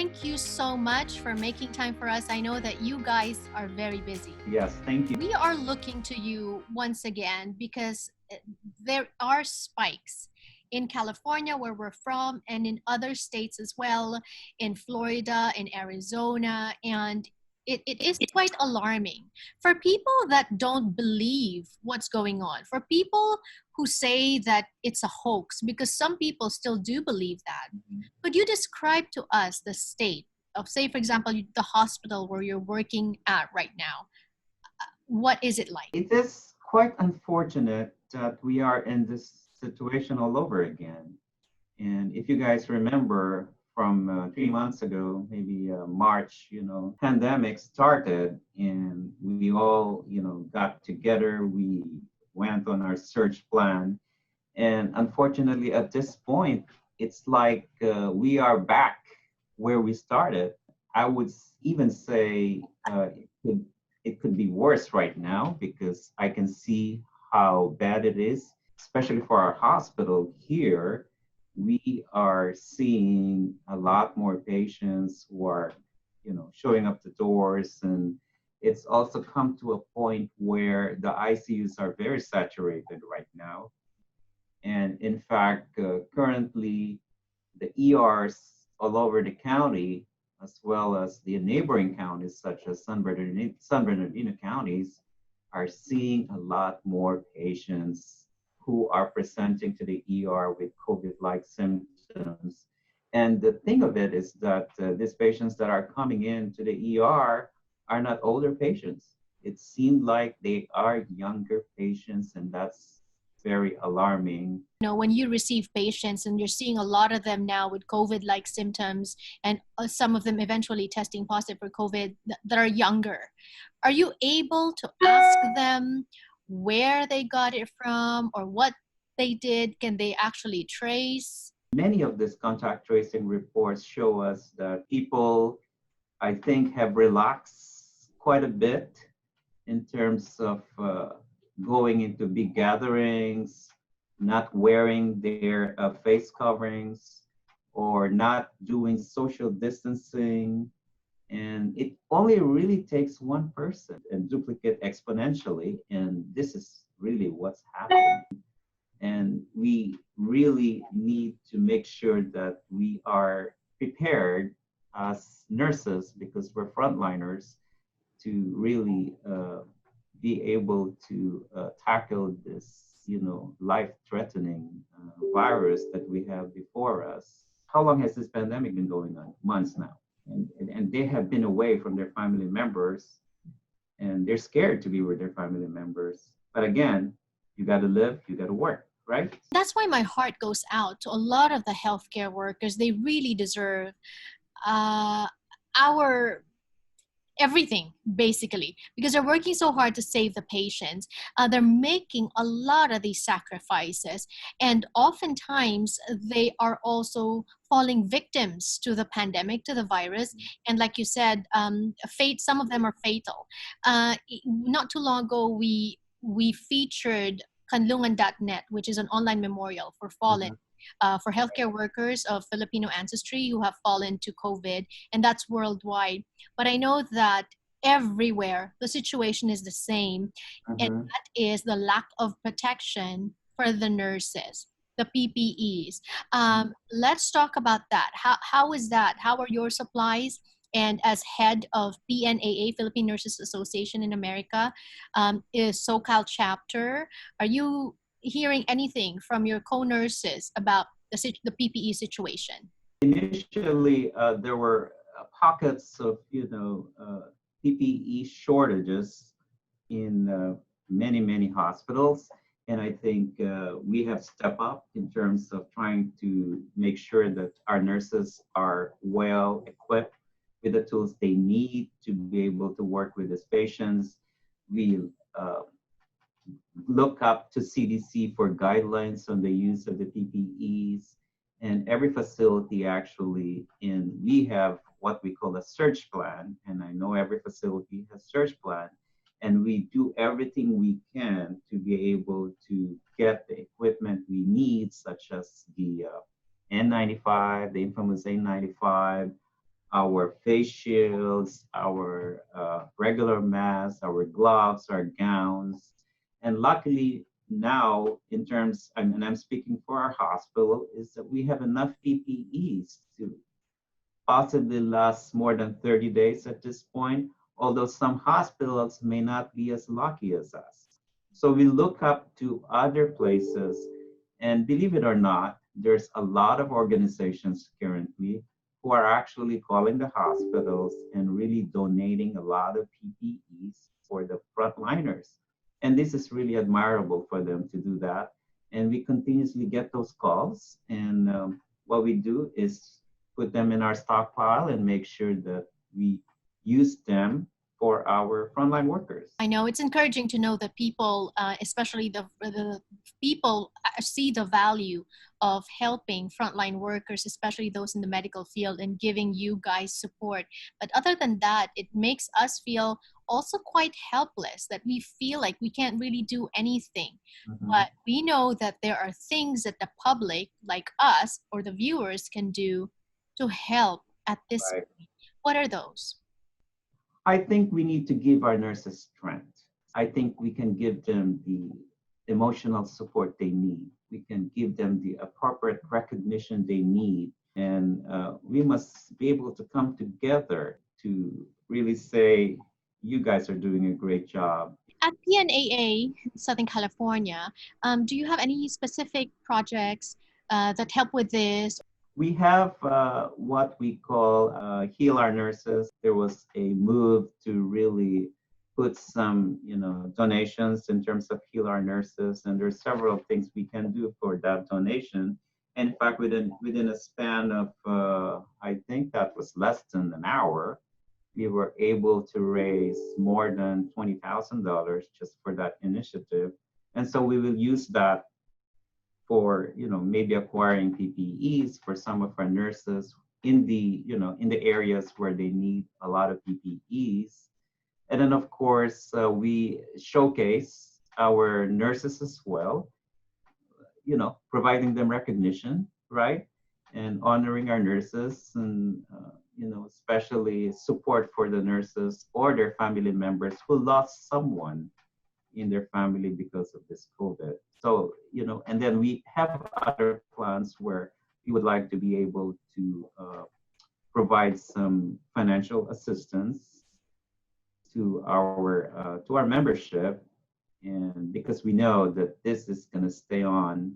thank you so much for making time for us. I know that you guys are very busy. Yes, thank you. We are looking to you once again because there are spikes in California, where we're from, and in other states as well, in Florida, in Arizona, and it is quite alarming for people that don't believe what's going on, for people who say that it's a hoax, because some people still do believe that. Could you describe to us the state of, say, for example, the hospital where you're working at right now? What is it like? It is quite unfortunate that we are in this situation all over again. And if you guys remember from 3 months ago, maybe March, pandemic started and we all, got together. We went on our search plan. And unfortunately, at this point, it's like we are back where we started. I would even say it could be worse right now because I can see how bad it is, especially for our hospital here. We are seeing a lot more patients who are, showing up the doors, and it's also come to a point where the ICUs are very saturated right now. And in fact, currently, the ERs all over the county, as well as the neighboring counties, such as San Bernardino counties, are seeing a lot more patients who are presenting to the ER with COVID-like symptoms. And the thing of it is that these patients that are coming in to the ER are not older patients. It seemed like they are younger patients, and that's very alarming. When you receive patients and you're seeing a lot of them now with COVID-like symptoms, and some of them eventually testing positive for COVID that are younger, are you able to ask them where they got it from or what they did? Can they actually trace? Many of these contact tracing reports show us that people, I think, have relaxed quite a bit in terms of going into big gatherings, not wearing their face coverings, or not doing social distancing. And it only really takes one person and duplicate exponentially. And this is really what's happening. And we really need to make sure that we are prepared as nurses, because we're frontliners, to really be able to tackle this, life-threatening virus that we have before us. How long has this pandemic been going on? Months now. And they have been away from their family members, and they're scared to be with their family members. But again, you got to live, you got to work, right? That's why my heart goes out to a lot of the healthcare workers. They really deserve our everything, basically, because they're working so hard to save the patients. They're making a lot of these sacrifices, and oftentimes they are also falling victims to the pandemic, to the virus. And like you said, some of them are fatal. Not too long ago, we featured kanlungan.net, which is an online memorial for fallen for healthcare workers of Filipino ancestry who have fallen to COVID, and that's worldwide. But I know that everywhere the situation is the same, and that is the lack of protection for the nurses, the PPEs. Let's talk about that. How is that? How are your supplies? And as head of PNAA, Philippine Nurses Association in America, is SoCal chapter, are you hearing anything from your co-nurses about the PPE situation? Initially, there were pockets of, PPE shortages in many hospitals. And I think we have stepped up in terms of trying to make sure that our nurses are well equipped with the tools they need to be able to work with these patients. We look up to CDC for guidelines on the use of the PPEs, and every facility actually, we have what we call a search plan, and I know every facility has search plan, and we do everything we can to be able to get the equipment we need, such as the N95, the infamous N95, our face shields, our regular masks, our gloves, our gowns. And luckily now, in terms, and I'm speaking for our hospital, is that we have enough PPEs to possibly last more than 30 days at this point, although some hospitals may not be as lucky as us. So we look up to other places, and believe it or not, there's a lot of organizations currently who are actually calling the hospitals and really donating a lot of PPEs for the frontliners. And this is really admirable for them to do that. And we continuously get those calls. And what we do is put them in our stockpile and make sure that we use them for our frontline workers. I know it's encouraging to know that people, especially the people, see the value of helping frontline workers, especially those in the medical field, and giving you guys support. But other than that, it makes us feel also quite helpless, that we feel like we can't really do anything. Mhm. But we know that there are things that the public, like us or the viewers, can do to help at this Right. point. What are those? I think we need to give our nurses strength. I think we can give them the emotional support they need. We can give them the appropriate recognition they need. And we must be able to come together to really say, you guys are doing a great job. At PNAA Southern California, do you have any specific projects that help with this? We have what we call heal our nurses. There was a move to really put some, donations in terms of heal our nurses, and there's several things we can do for that donation. In fact, within a span of I think that was less than an hour, we were able to raise more than $20,000 just for that initiative, and so we will use that for maybe acquiring PPEs for some of our nurses in the areas where they need a lot of PPEs. And then of course we showcase our nurses as well, providing them recognition, right? And honoring our nurses, and especially support for the nurses or their family members who lost someone in their family because of this COVID. So, and then we have other plans where we would like to be able to provide some financial assistance to our membership, and because we know that this is going to stay on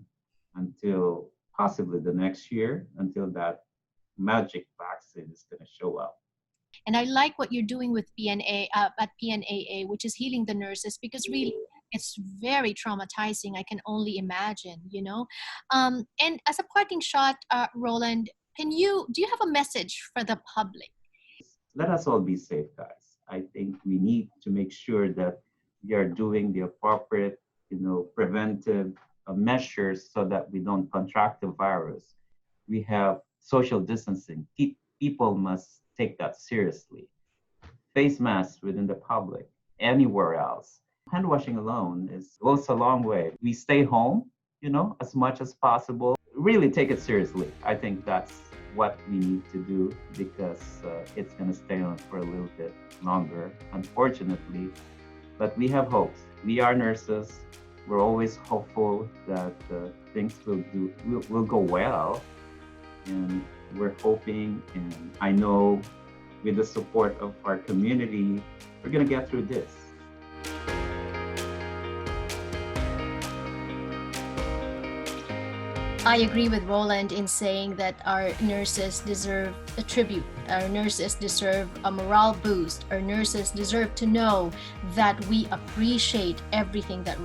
until possibly the next year, until that magic vaccine is going to show up. And I like what you're doing with PNA at PNAA, which is healing the nurses, because really it's very traumatizing. I can only imagine. And as a parting shot, Roland, do you have a message for the public? Let us all be safe, guys. I think we need to make sure that we are doing the appropriate, preventive measures so that we don't contract the virus. We have social distancing. People must take that seriously. Face masks within the public, anywhere else. Hand washing alone goes a long way. We stay home, as much as possible. Really take it seriously. I think that's what we need to do, because it's going to stay on for a little bit longer, unfortunately. But we have hopes. We are nurses. We're always hopeful that things will go well, and we're hoping, and I know with the support of our community, we're going to get through this. I agree with Roland in saying that our nurses deserve a tribute. Our nurses deserve a morale boost. Our nurses deserve to know that we appreciate everything that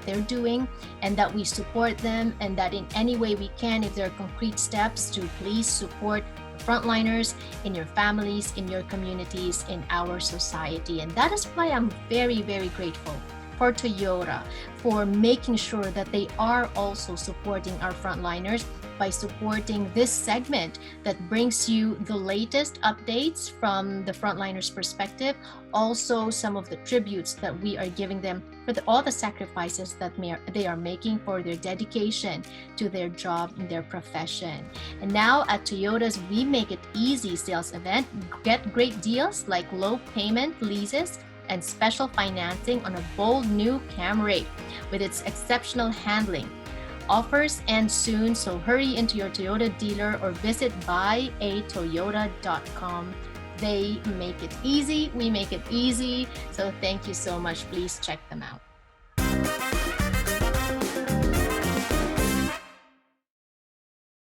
they're doing, and that we support them, and that in any way we can, if there are concrete steps, to please support frontliners in your families, in your communities, in our society. And that is why I'm very, very grateful for Toyota for making sure that they are also supporting our frontliners, by supporting this segment that brings you the latest updates from the frontliners' perspective, also some of the tributes that we are giving them for all the sacrifices that they are making for their dedication to their job and their profession. And now at Toyota's We Make It Easy sales event, get great deals like low payment leases and special financing on a bold new Camry with its exceptional handling. Offers end soon, so hurry into your Toyota dealer or visit buyatoyota.com. They make it easy, we make it easy. So thank you so much. Please check them out.